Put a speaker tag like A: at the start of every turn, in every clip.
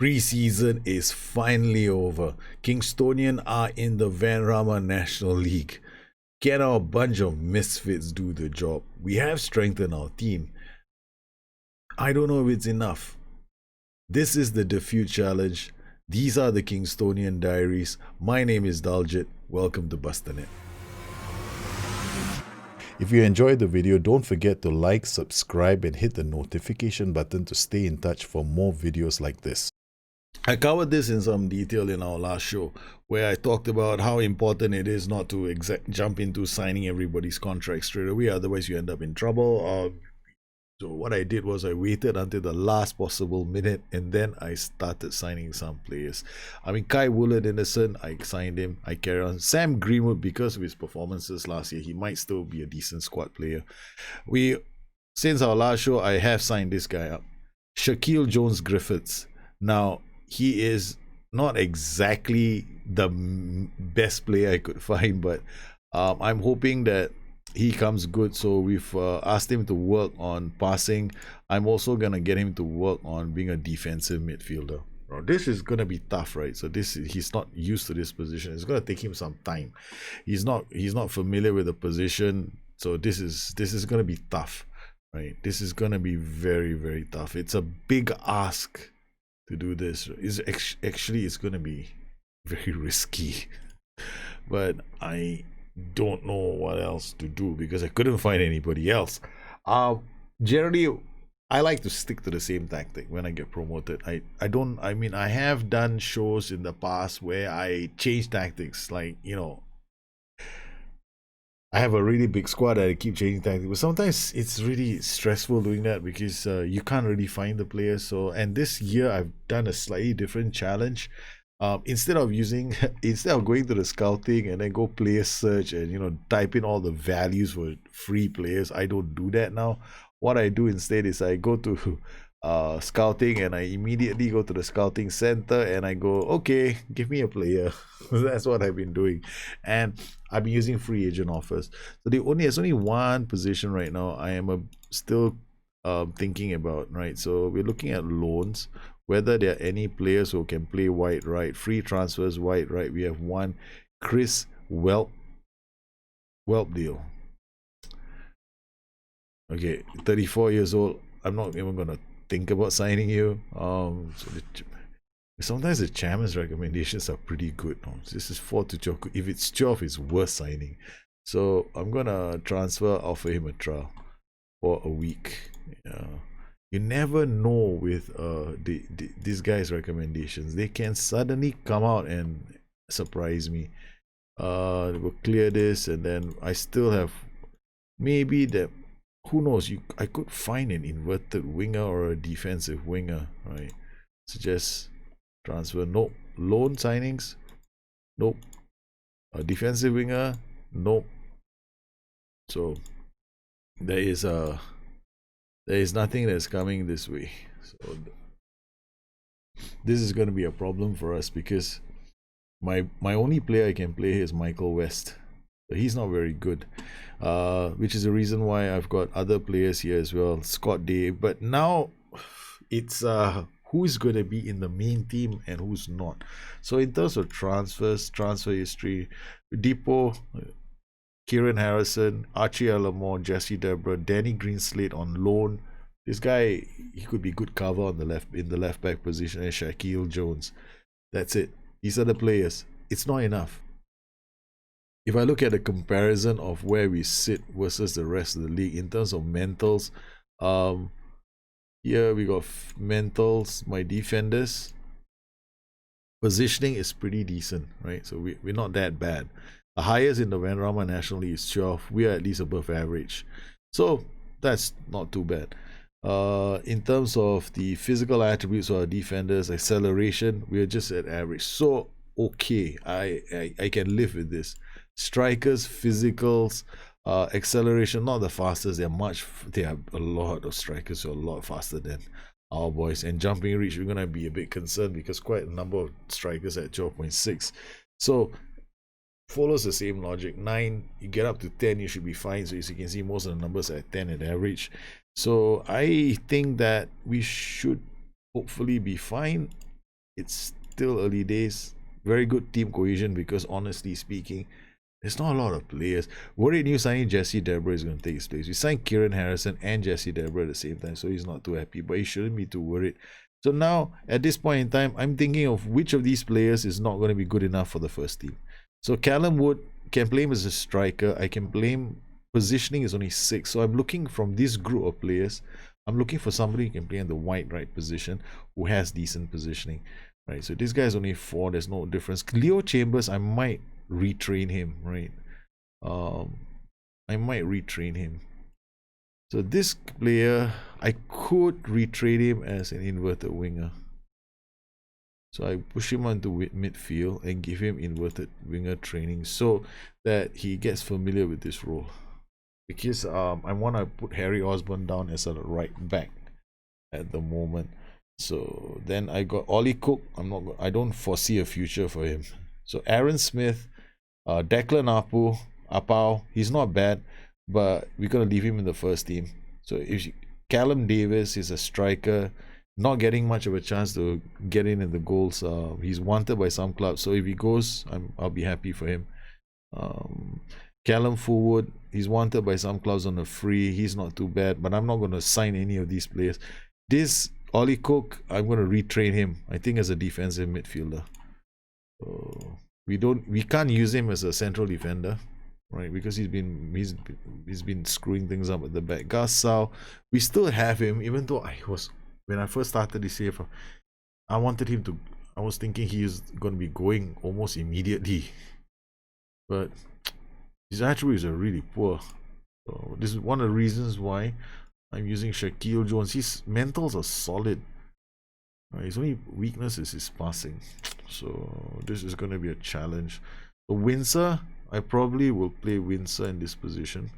A: Preseason is finally over. Kingstonian are in the Vanrama National League. Can our bunch of misfits do the job? We have strengthened our team. I don't know if it's enough. This is the Defeat Challenge. These are the Kingstonian Diaries. My name is Daljit. Welcome to Bustthenet. If you enjoyed the video, don't forget to like, subscribe, and hit the notification button to stay in touch for more videos like this. I covered this in some detail in our last show, where I talked about how important it is not to jump into signing everybody's contract straight away, otherwise you end up in trouble. So what I did was I waited until the last possible minute and then I started signing some players. I mean, Kai Woollett Innocent, I signed him. I carry on. Sam Greenwood, because of his performances last year, he might still be a decent squad player. Since our last show, I have signed this guy up. Shaquille Jones-Griffiths. Now, he is not exactly the best player I could find, but I'm hoping that he comes good. So we've asked him to work on passing. I'm also gonna get him to work on being a defensive midfielder. Now, this is gonna be tough, right? So he's not used to this position. It's gonna take him some time. He's not familiar with the position, so this is gonna be tough, right? This is gonna be very, very tough. It's a big ask to do this. It's gonna be very risky, but I don't know what else to do because I couldn't find anybody else. Generally, I like to stick to the same tactic when I get promoted. I have done shows in the past where I change tactics, like, you know, I have a really big squad that I keep changing tactics, but sometimes it's really stressful doing that because you can't really find the players. So, and this year I've done a slightly different challenge. Instead of going to the scouting and then go player search and, you know, type in all the values for free players, I don't do that now. What I do instead is I go to scouting and I immediately go to the scouting center and I go, okay, give me a player. That's what I've been doing, and I've been using free agent offers. So there's only one position right now I am still thinking about, right? So we're looking at loans, whether there are any players who can play wide right, free transfers wide right. We have one, Chris Welp deal. Okay, 34 years old. I'm not even gonna think about signing you. Sometimes the chairman's recommendations are pretty good. This is 4 to 12. If it's 12, it's worth signing. So I'm gonna offer him a trial for a week. You never know with these guys' recommendations. They can suddenly come out and surprise me. We'll clear this, and then I still have maybe that. Who knows? I could find an inverted winger or a defensive winger, right? Suggest transfer. Nope. Loan signings. Nope. A defensive winger. Nope. So there is nothing that's coming this way. So this is going to be a problem for us because my only player I can play here is Michael West. He's not very good, which is the reason why I've got other players here as well, Scott Day. But now it's who's going to be in the main team and who's not. So in terms of transfer history, Depot, Kieran Harrison, Archie Alamore, Jesse Deborah, Danny Greenslade on loan. This guy, he could be good cover on in the left back position, and Shaquille Jones. That's it. These are the players. It's not enough. If I look at the comparison of where we sit versus the rest of the league in terms of mentals, here we got mentals, my defenders. Positioning is pretty decent, right? So we're not that bad. The highest in the Vanrama National League is 12. We are at least above average. So that's not too bad. In terms of the physical attributes of our defenders, acceleration, we are just at average. So okay, I can live with this. Strikers, physicals, acceleration, not the fastest. They have a lot of strikers who are a lot faster than our boys. And jumping reach, we're gonna be a bit concerned because quite a number of strikers at 12.6. So follows the same logic. 9, you get up to 10, you should be fine. So as you can see, most of the numbers are at 10 at average. So I think that we should hopefully be fine. it's still early days. Very good team cohesion because honestly speaking, there's not a lot of players. Worried new signing Jesse Deborah is going to take his place. We signed Kieran Harrison and Jesse Deborah at the same time, so he's not too happy, but he shouldn't be too worried. So now, at this point in time, I'm thinking of which of these players is not going to be good enough for the first team. So Callum Wood, can play him as a striker. I can play him, positioning is only 6. So I'm looking from this group of players, I'm looking for somebody who can play in the wide right position, who has decent positioning. Right, so this guy is only 4, there's no difference. Leo Chambers, I might retrain him, right? I might retrain him. So this player, I could retrain him as an inverted winger. So I push him onto midfield and give him inverted winger training so that he gets familiar with this role. Because I want to put Harry Osborne down as a right back at the moment. So then I got Ollie Cook. I don't foresee a future for him. So Aaron Smith, Declan Apau, he's not bad, but we're gonna leave him in the first team. So if Callum Davis is a striker, not getting much of a chance to get in the goals. He's wanted by some clubs, so if he goes, I'll be happy for him. Callum Fullwood, he's wanted by some clubs on a free. He's not too bad, but I'm not going to sign any of these players. This Ollie Cook, I'm going to retrain him, I think, as a defensive midfielder. So we can't use him as a central defender, right? Because he's been screwing things up at the back. Gus Sau, we still have him, even though when I first started this year, I was thinking he's going to be going almost immediately, but his attributes are really poor. So this is one of the reasons why I'm using Shaquille Jones. His mentals are solid. His only weakness is his passing. So this is going to be a challenge. So Windsor, I probably will play Windsor in this position.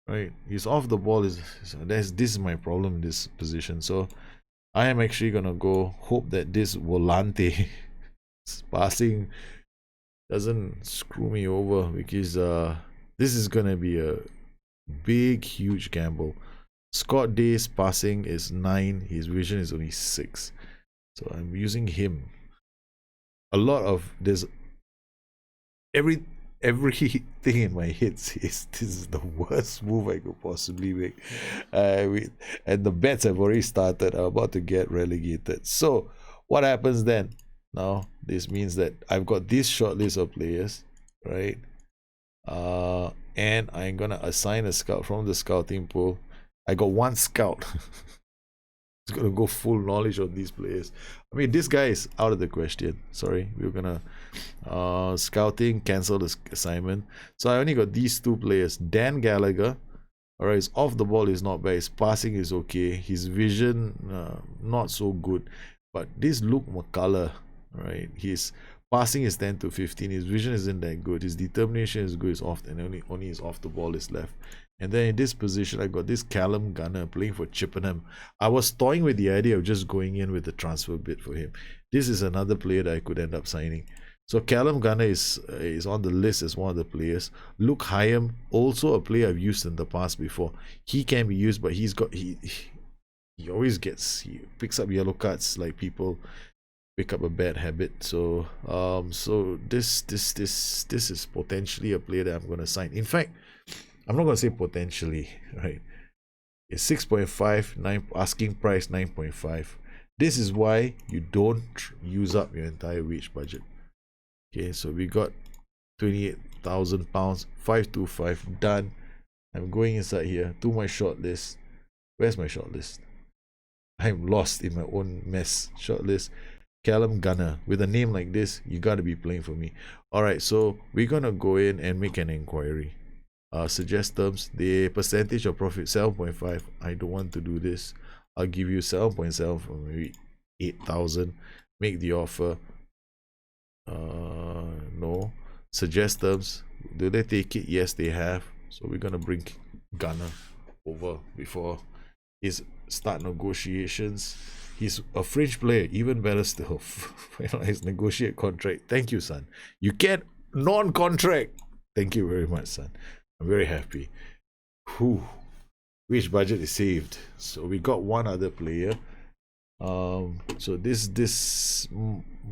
A: Right, he's off the ball. This is my problem in this position. So I am actually gonna hope that this Volante passing doesn't screw me over, because this is gonna be a big, huge gamble. Scott Day's passing is 9, his vision is only 6. So I'm using him. A lot of everything in my head says this is the worst move I could possibly make. And the bets have already started. I'm about to get relegated. So what happens then? Now this means that I've got this short list of players, right? And I'm gonna assign a scout from the scouting pool. I got 1 scout. It's gonna go full knowledge on these players. I mean, this guy is out of the question. Sorry, we were gonna scouting, cancel the assignment. So I only got these 2 players. Dan Gallagher, all right, his off the ball is not bad, his passing is okay, his vision not so good. But this Luke McCullough, right, his passing is 10 to 15, his vision isn't that good, his determination is good, and only his off the ball is left. And then in this position, I got this Callum Gunner playing for Chippenham. I was toying with the idea of just going in with the transfer bid for him. This is another player that I could end up signing. So Callum Gunner is on the list as one of the players. Luke Hyam, also a player I've used in the past before. He can be used, but he always picks up yellow cards like people pick up a bad habit. So this is potentially a player that I'm going to sign. In fact, I'm not going to say potentially, right? It's 6.5, 9, asking price 9.5. This is why you don't use up your entire wage budget. Okay, so we got £28,000, 525 done. I'm going inside here to my short list. Where's my short list? I'm lost in my own mess. Short list. Callum Gunner. With a name like this, you got to be playing for me. Alright, so we're going to go in and make an inquiry. Suggest terms. The percentage of profit 7.5. I don't want to do this. I'll give you 7.7 for maybe 8,000. Make the offer. No. Suggest terms. Do they take it? Yes, they have. So we're gonna bring Gunner over before his start negotiations. He's a fringe player, even better still. Finalize negotiate contract. Thank you, son. You get non-contract. Thank you very much, son. I'm very happy. Whew. Which budget is saved? So we got one other player. So this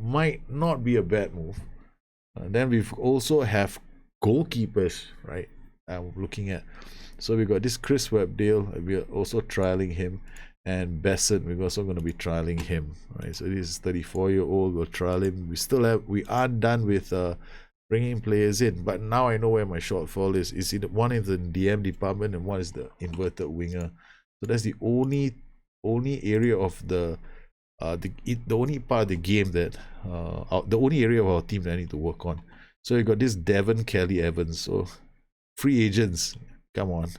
A: might not be a bad move. Then we've also have goalkeepers, right? I'm looking at. So we got this Chris Webdale. We are also trialing him, and Besson. We're also going to be trialing him, right? So this is 34-year-old. We'll trial him. We aren't done with bringing players in, but now I know where my shortfall is. Is it one is the DM department and one is the inverted winger. So that's the only area of the only part of the game that the only area of our team that I need to work on. So you got this Devon Kelly Evans. So free agents, come on,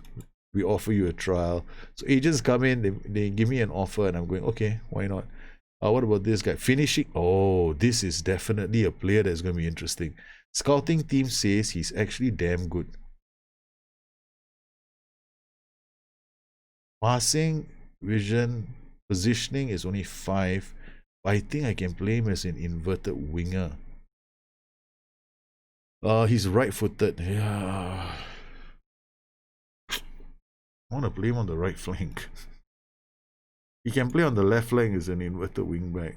A: we offer you a trial. So agents come in, they give me an offer, and I'm going, okay, why not? What about this guy? Finishing. Oh, this is definitely a player that's going to be interesting. Scouting team says he's actually damn good. Passing, vision, positioning is only 5. But I think I can play him as an inverted winger. He's right-footed. Yeah. I want to play him on the right flank. He can play on the left flank as an inverted wingback.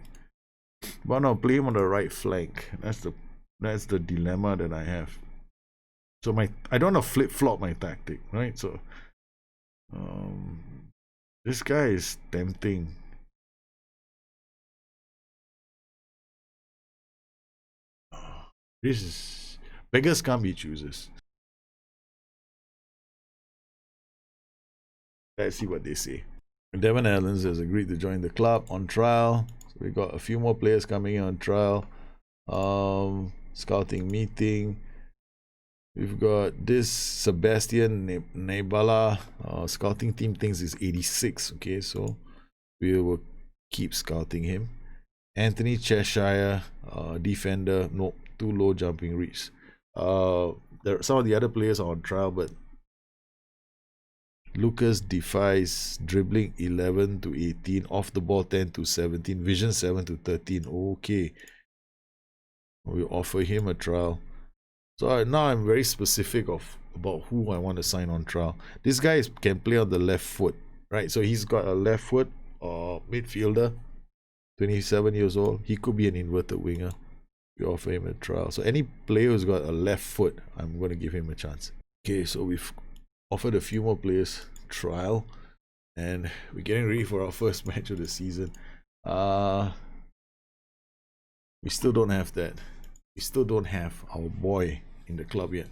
A: But no, play him on the right flank. That's the dilemma that I have. So I don't want to flip-flop my tactic, right? So this guy is tempting. This is beggars can't be choosers. Let's see what they say. Devon Allens has agreed to join the club on trial. So we got a few more players coming in on trial. Scouting meeting. We've got this Sebastian Nebala. Scouting team thinks is 86. Okay, so we will keep scouting him. Anthony Cheshire, defender. No, too low jumping reach. Some of the other players are on trial, but Lucas defies dribbling 11 to 18, off the ball 10 to 17, vision 7 to 13. Okay, we offer him a trial. So now I'm very specific about who I want to sign on trial. This guy can play on the left foot, right? So he's got a left foot midfielder, 27 years old. He could be an inverted winger. We offer him a trial. So any player who's got a left foot, I'm going to give him a chance. Okay, so we've offered a few more players trial, and we're getting ready for our first match of the season. We still don't have that. We still don't have our boy in the club yet.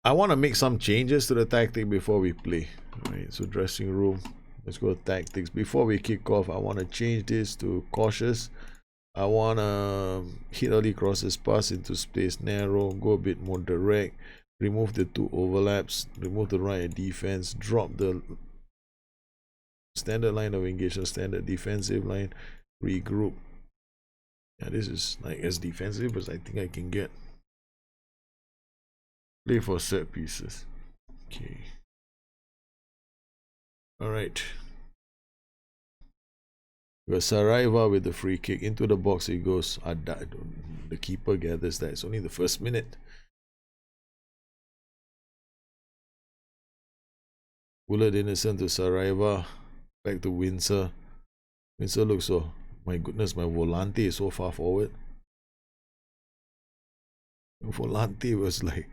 A: I want to make some changes to the tactic before we play. All right, so dressing room. Let's go to tactics. Before we kick off, I want to change this to cautious. I want to hit early crosses, pass into space narrow, go a bit more direct, remove the 2 overlaps, remove the right defense, drop the standard line of engagement, standard defensive line, regroup. Yeah, this is like as defensive as I think I can get. Play for set pieces. Okay. Alright. We got Saraiva with the free kick. Into the box he goes. The keeper gathers that. It's only the first minute. Willard Innocent to Saraiva. Back to Windsor. Windsor looks so... My goodness, my Volante is so far forward. Volante was like...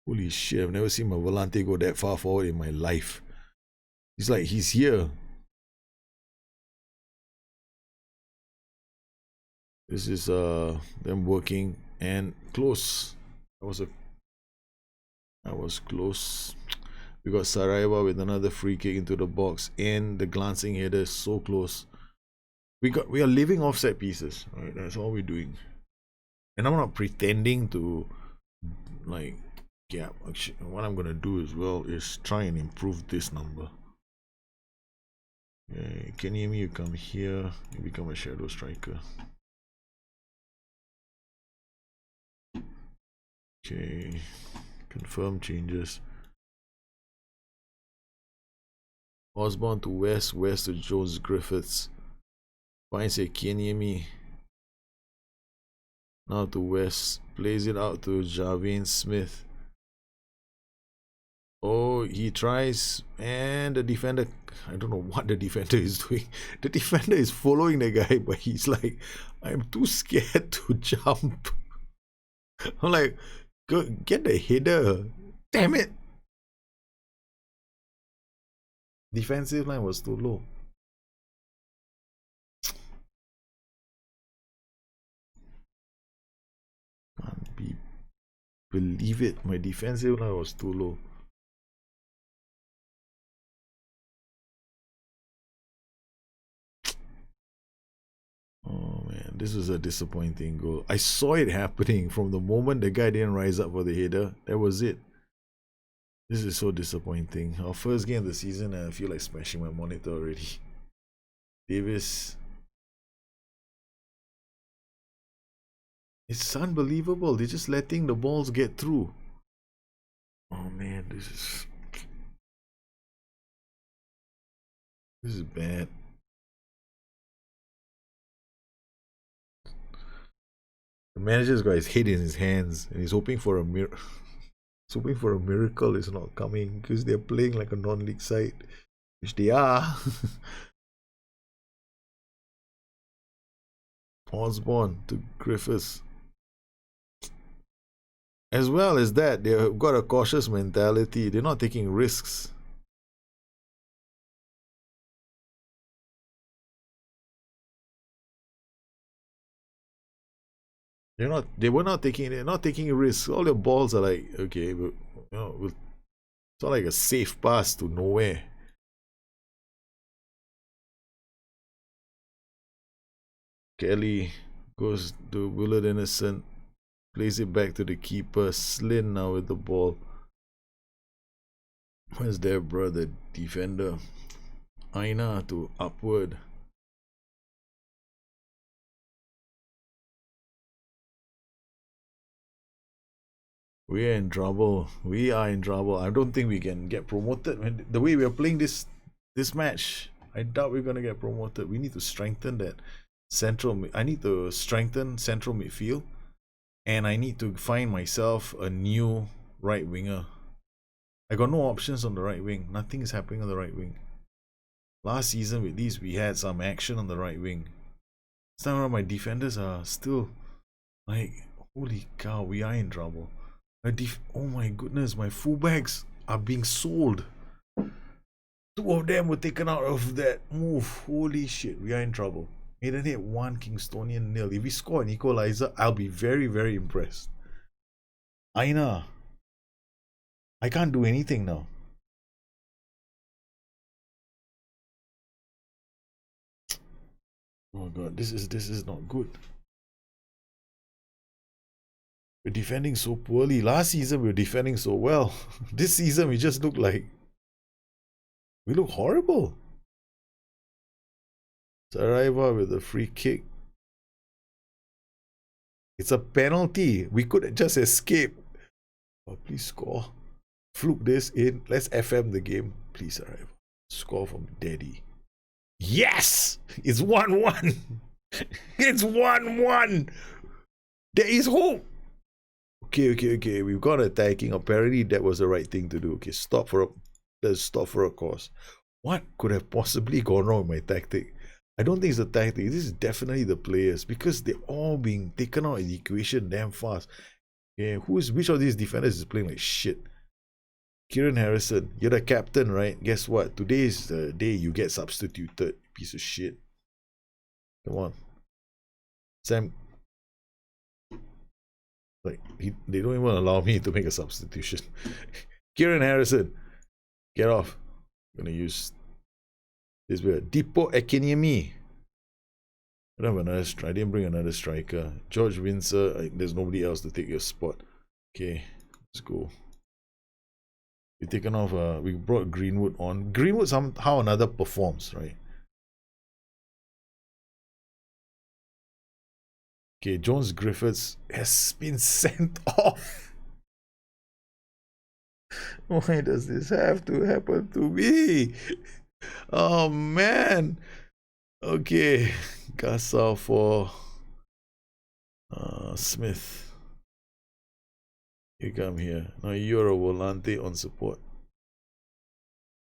A: Holy shit, I've never seen my Volante go that far forward in my life. He's like, he's here. This is them working and close. I was close. We got Saraiva with another free kick into the box, and the glancing header is so close. We are living off set pieces. Right, that's all we're doing. And I'm not pretending to like, yeah, actually, what I'm gonna do as well is try and improve this number. Okay, can you hear me? You come here, you become a shadow striker. Okay, confirm changes. Osborne to West, West to Jones Griffiths. Finds a Kenyemi. Now to West, plays it out to Javin Smith. Oh, he tries, and the defender, I don't know what the defender is doing. The defender is following the guy, but he's like, I'm too scared to jump. I'm like, go get the header. Damn it. Defensive line was too low. Can't believe it. My defensive line was too low. Oh man, this was a disappointing goal. I saw it happening from the moment the guy didn't rise up for the header. That was it. This is so disappointing. Our first game of the season and I feel like smashing my monitor already. Davis. It's unbelievable. They're just letting the balls get through. Oh man, this is bad. The manager's got his head in his hands and he's hoping for a miracle. He's hoping for a miracle is not coming because they're playing like a non-league side, which they are. Osborne to Griffiths. As well as that, they've got a cautious mentality. They're not taking risks. They're not taking risks. All their balls are like, okay, it's not like a safe pass to nowhere. Kelly goes to Willard Innocent, plays it back to the keeper. Slynn now with the ball. Where's their brother defender? Aina to Upward. We are in trouble. We are in trouble. I don't think we can get promoted. The way we are playing this match, I doubt we're gonna get promoted. We need to strengthen that central. I need to strengthen central midfield, and I need to find myself a new right winger. I got no options on the right wing. Nothing is happening on the right wing. Last season with these, we had some action on the right wing. This time around, my defenders are still like, holy cow, we are in trouble. Oh my goodness, my fullbacks are being sold. 2 of them were taken out of that move. Holy shit, we are in trouble. Maidenhead 1, Kingstonian 0. If we score an equalizer, I'll be very, very impressed. Aina, I can't do anything now. Oh god, this is not good. We're defending so poorly. Last season we were defending so well. This season we just look like we look horrible. Saraiva with a free kick. It's a penalty. We could just escape. Oh, please score. Fluke this in. Let's FM the game. Please, Saraiva. Score from Daddy. Yes! It's 1-1. It's 1-1. There is hope. Okay. We've got attacking. Apparently that was the right thing to do. Okay, let's stop for a course. What could have possibly gone wrong with my tactic? I don't think it's the tactic. This is definitely the players because they're all being taken out of the equation damn fast. Yeah, which of these defenders is playing like shit? Kieran Harrison, you're the captain, right? Guess what? Today is the day you get substituted, piece of shit. Come on. Sam. Like, they don't even allow me to make a substitution. Kieran Harrison, get off. I'm gonna use this weird. Dipo Ekiniemi. I don't have another I didn't bring another striker. George Windsor, there's nobody else to take your spot. Okay, let's go. We've taken off, we brought Greenwood on. Greenwood somehow another performs, right? Okay, Jones Griffiths has been sent off. Why does this have to happen to me? Oh man. Okay, Gasol for Smith. You come here. Now you're a volante on support.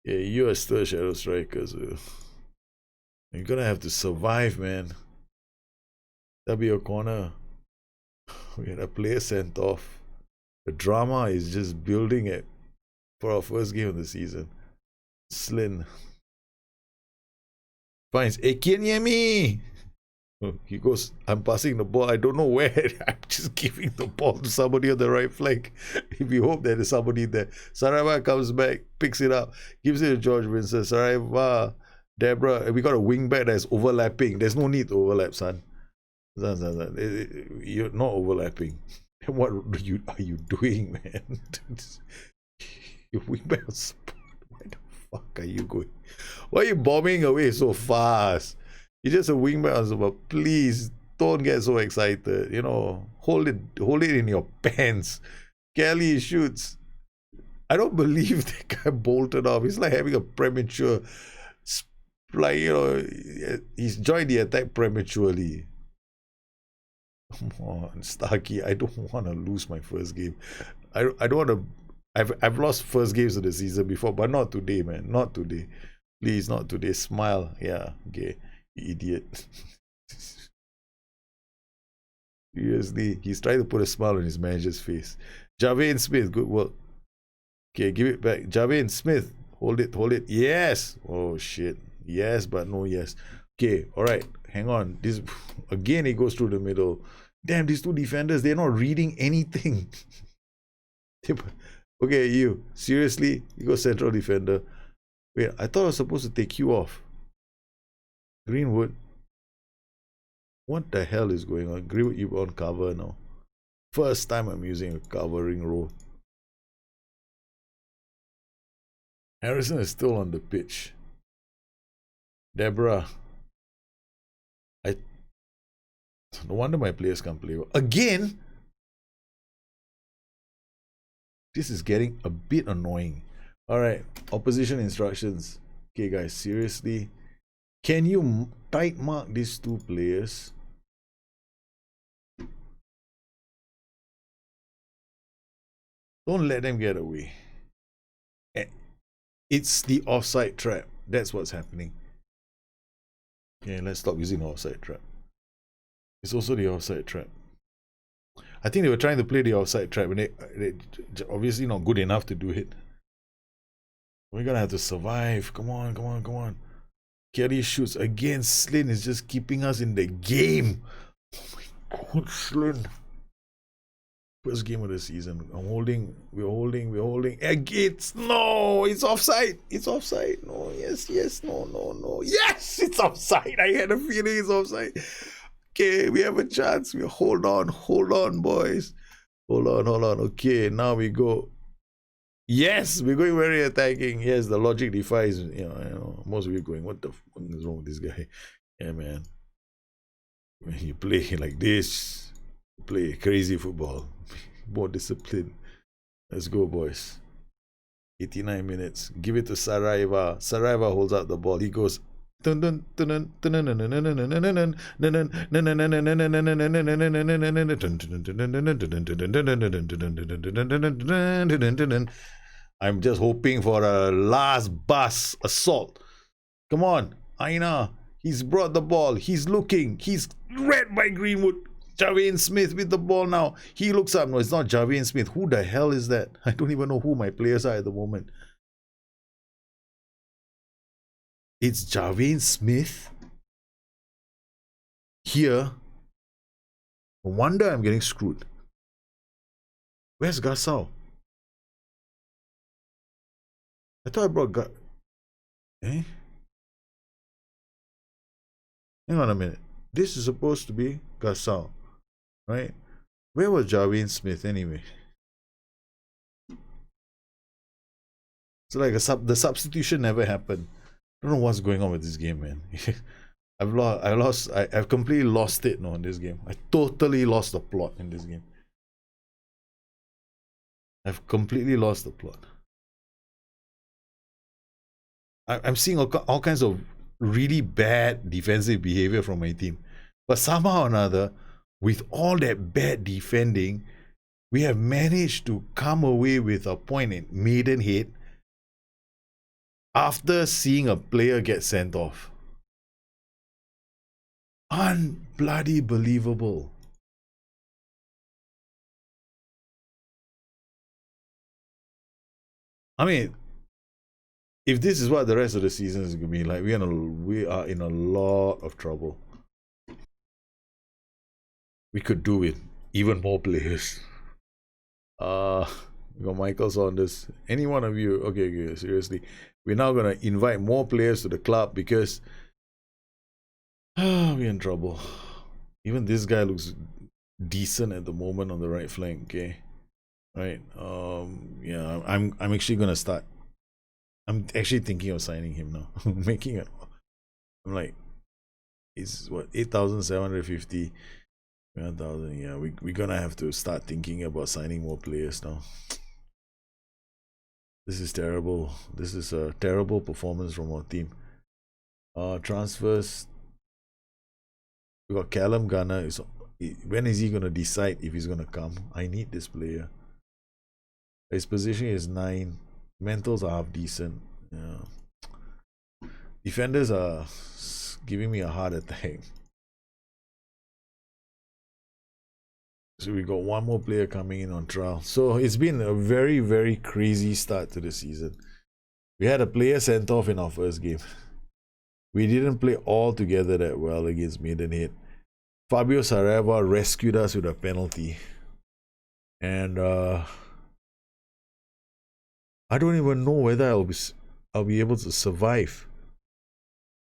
A: Yeah, you are still shadow strikers. You're gonna have to survive, man. That'll be your corner. We had a player sent off. The drama is just building it for our first game of the season. Slin finds Ekinyemi. He goes, I'm passing the ball. I don't know where. I'm just giving the ball to somebody on the right flank. If you hope there is somebody there. Saraiva comes back, picks it up, gives it to George Vincent. Saraiva, Deborah. We got a wing back that's overlapping. There's no need to overlap, son. You're not overlapping. What are you doing, man? Your wing back was... Where the fuck are you going? Why are you bombing away so fast? You're just a wingback, but please don't get so excited. You know, hold it in your pants. Kelly shoots. I don't believe that guy bolted off. He's like having a premature, like, you know, he's joined the attack prematurely. Come on, Starkey. I don't want to lose my first game. I don't want to. I've lost first games of the season before, but not today, man. Not today. Please, not today. Smile. Yeah, okay. You idiot. Seriously, he's trying to put a smile on his manager's face. Javane Smith, good work. Okay, give it back. Javane Smith, hold it. Yes. Oh shit. Yes, but no yes. Okay, all right. Hang on. This again. It goes through the middle. Damn, these two defenders. They're not reading anything. Okay, you seriously? You go central defender. Wait, I thought I was supposed to take you off. Greenwood. What the hell is going on? Greenwood, you on cover now. First time I'm using a covering role. Harrison is still on the pitch. Deborah. No wonder my players can't play well. Again? This is getting a bit annoying. Alright, opposition instructions. Okay guys, seriously. Can you tight mark these two players? Don't let them get away. It's the offside trap. That's what's happening. Okay, let's stop using the offside trap. It's also the offside trap. I think they were trying to play the offside trap and they obviously not good enough to do it. We're gonna have to survive. Come on. Kelly shoots again. Slin is just keeping us in the game. Oh my god, Slin. First game of the season. We're holding. It's offside. It's offside. No, yes, no. Yes, it's offside. I had a feeling it's offside. Okay, we have a chance. We hold on, boys. Hold on. Okay, now we go. Yes, we're going very attacking. Yes, the logic defies. You know, most of you going, what the fuck is wrong with this guy? Yeah, man. When you play like this, you play crazy football, more discipline. Let's go, boys. 89 minutes. Give it to Saraiva. Saraiva holds out the ball. He goes. I'm just hoping for a last bus assault. Come on, Aina. He's brought the ball. He's looking. He's read by Greenwood. Javane Smith with the ball now. He looks up. No, it's not Javane Smith. Who the hell is that? I don't even know who my players are at the moment. It's Javane Smith. Here. No wonder I'm getting screwed. Where's Gasol? I thought I brought Eh? Hang on a minute. This is supposed to be Gasol, right? Where was Javane Smith anyway? It's like the substitution never happened. I don't know what's going on with this game, man. I've completely lost it in this game. I totally lost the plot in this game. I've completely lost the plot. I'm seeing all kinds of really bad defensive behavior from my team. But somehow or another, with all that bad defending, we have managed to come away with a point in Maidenhead. after seeing a player get sent off. Unbloody believable. I mean, if this is what the rest of the season is gonna be like, we are in a lot of trouble. We could do with even more players. We got Michael's on this. Any one of you? Okay, seriously, we're now gonna invite more players to the club because we're in trouble. Even this guy looks decent at the moment on the right flank. Okay, right. Yeah, I'm actually gonna start. I'm actually thinking of signing him now. Making it. I'm like, it's what 8,750. 1,000. Yeah, we're gonna have to start thinking about signing more players now. This is terrible. This is a terrible performance from our team. Transfers. We got Callum Gunner. When is he gonna decide if he's gonna come? I need this player. His position is 9. Mentals are half decent. Yeah. Defenders are giving me a heart attack. So we got one more player coming in on trial. So it's been a very, very crazy start to the season. We had a player sent off in our first game. We didn't play all together that well against Maidenhead. Fabio Sareva rescued us with a penalty. And I don't even know whether I'll be able to survive.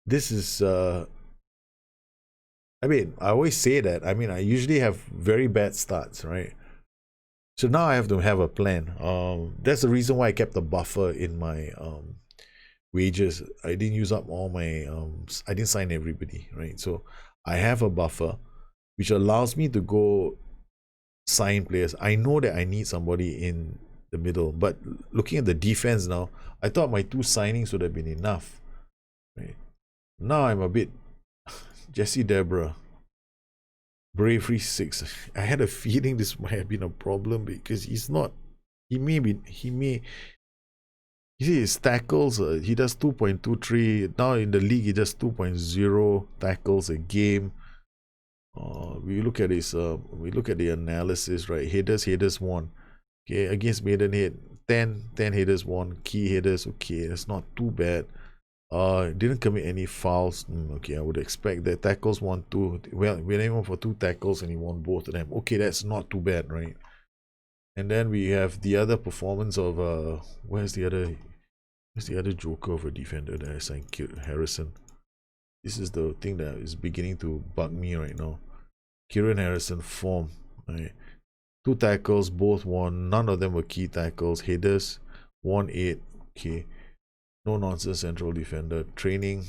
A: This is I mean, I always say that. I mean, I usually have very bad starts, right? So now I have to have a plan. That's the reason why I kept a buffer in my wages. I didn't use up all my I didn't sign everybody, right? So I have a buffer which allows me to go sign players. I know that I need somebody in the middle, but looking at the defense now, I thought my 2 signings would have been enough, right? Now I'm a bit Jesse Deborah, Bravery 6. I had a feeling this might have been a problem because he's not. He may. You see his tackles. He does 2.23 now in the league. He does 2.0 tackles a game. We look at his. We look at the analysis. Right, headers won. Okay, against Maidenhead, 10 headers won. Key headers. Okay, that's not too bad. Didn't commit any fouls. Okay, I would expect that. Tackles 1, 2. Well, we went him for 2 tackles and he won both of them. Okay, that's not too bad, right? And then we have the other performance of where's the other joker of a defender that I signed? Harrison. This is the thing that is beginning to bug me right now. Kieran Harrison form, right? 2 tackles, both won. None of them were key tackles. Headers 1-8. Okay. No nonsense central defender. Training.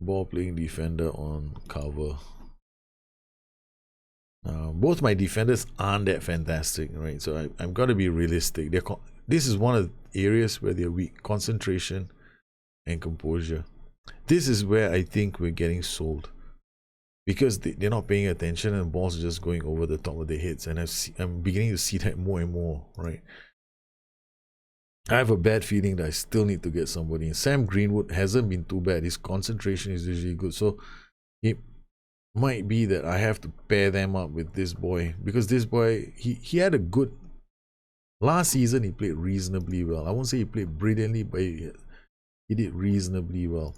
A: Ball playing defender on cover. Both my defenders aren't that fantastic, right? So I'm going to be realistic. This is one of the areas where they're weak. Concentration and composure. This is where I think we're getting sold. Because they're not paying attention and the balls are just going over the top of their heads. And I'm beginning to see that more and more, right? I have a bad feeling that I still need to get somebody in. Sam Greenwood hasn't been too bad. His concentration is usually good. So it might be that I have to pair them up with this boy. Because this boy, he had a good... Last season, he played reasonably well. I won't say he played brilliantly, but he did reasonably well.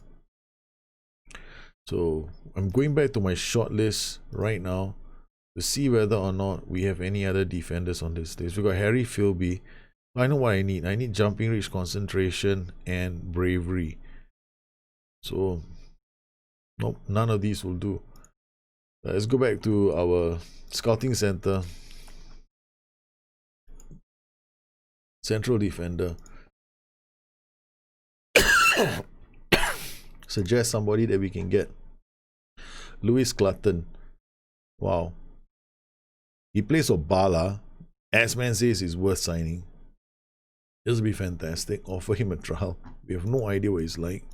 A: So I'm going back to my short list right now to see whether or not we have any other defenders on this list. We got Harry Philby. I know what I need. I need jumping reach, concentration, and bravery. So, nope, none of these will do. Let's go back to our scouting center. Central defender. Suggest somebody that we can get. Lewis Clutton. Wow. He plays for Bala. Asman says he's worth signing. This will be fantastic. Offer him a trial. We have no idea what he's like.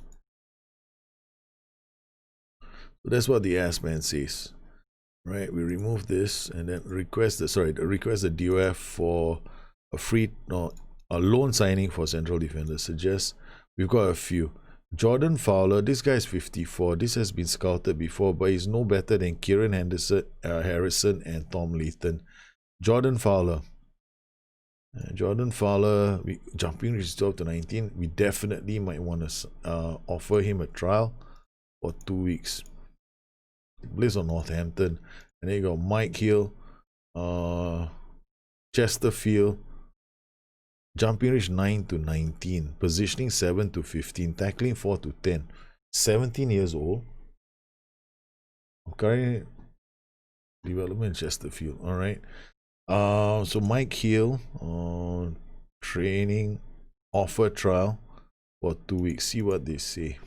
A: So that's what the Assman says. Right, we remove this and then request the DOF for a loan signing for central defenders suggests we've got a few. Jordan Fowler, this guy's 54. This has been scouted before, but he's no better than Kieran Harrison and Tom Layton. Jordan Fowler, jumping reach 12 to 19. We definitely might want to offer him a trial for 2 weeks. He plays on Northampton. And then you got Mike Hill, Chesterfield. Jumping reach 9 to 19, positioning 7 to 15, tackling 4 to 10. 17 years old. Current development Chesterfield. All right. So Mike Hill, training, offer trial for 2 weeks. See what they say.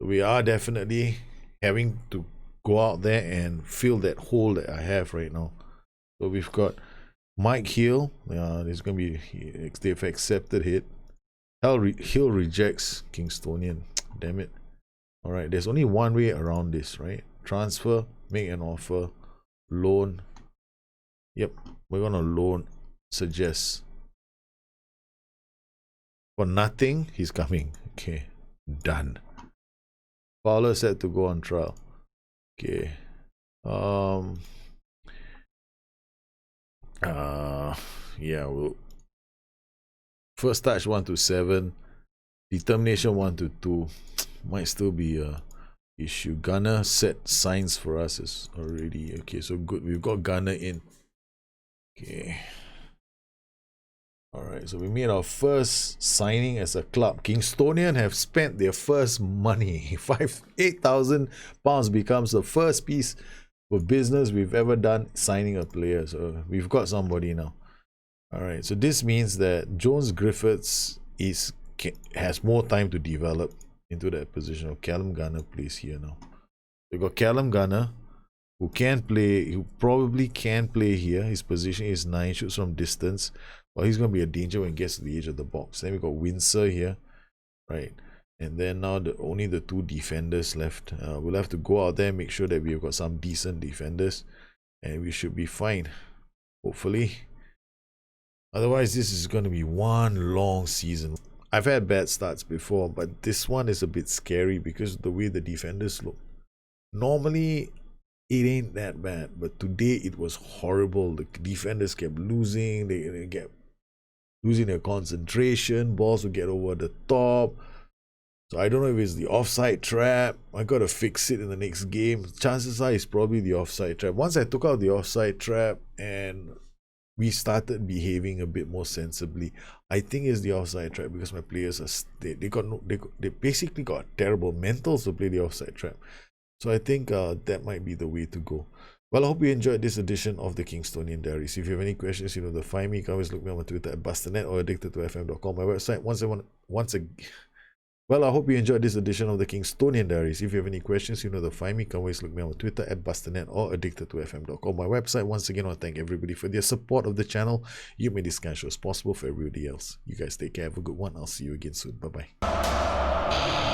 A: We are definitely having to go out there and fill that hole that I have right now. So we've got Mike Hill, there's going to be, they've accepted it. Hill rejects Kingstonian. Damn it. All right, there's only one way around this, right? Transfer, make an offer, loan. Yep, we're going to loan, suggest. For nothing, he's coming. Okay, done. Fowler set to go on trial. Okay. Yeah, we'll first touch 1 to 7, determination 1 to 2. Might still be a issue. Gunner set signs for us is already okay, so good. We've got Gunner in. Okay. Alright, so we made our first signing as a club. Kingstonian have spent their first money. £8,000 becomes the first piece of business we've ever done signing a player. So we've got somebody now. All right, so this means that Jones Griffiths has more time to develop into that position. Of Callum Gunner plays here now. We've got Callum Gunner, who probably can play here. His position is 9, shoots from distance. Well, he's going to be a danger when he gets to the edge of the box. Then we've got Windsor here, right? And then now only the 2 defenders left. We'll have to go out there and make sure that we've got some decent defenders. And we should be fine, hopefully. Otherwise, this is going to be one long season. I've had bad starts before, but this one is a bit scary because of the way the defenders look. Normally, it ain't that bad, but today it was horrible. The defenders kept losing. They kept losing their concentration. Balls would get over the top. So I don't know if it's the offside trap. I got to fix it in the next game. Chances are it's probably the offside trap. Once I took out the offside trap and we started behaving a bit more sensibly, I think it's the offside trap because my players are they basically got terrible mentals to play the offside trap. So I think that might be the way to go. Well, I hope you enjoyed this edition of the Kingstonian Diaries. If you have any questions, you know to find me. You can always look me up on Twitter at Bustthenet or addicted2fm.com. My website, well, I hope you enjoyed this edition of the Kingstonian Diaries. If you have any questions, you know to find me. You can always look me up on Twitter at Bustthenet or addicted2fm.com. My website, once again, I want to thank everybody for their support of the channel. You made this kind of shows possible for everybody else. You guys take care. Have a good one. I'll see you again soon. Bye-bye.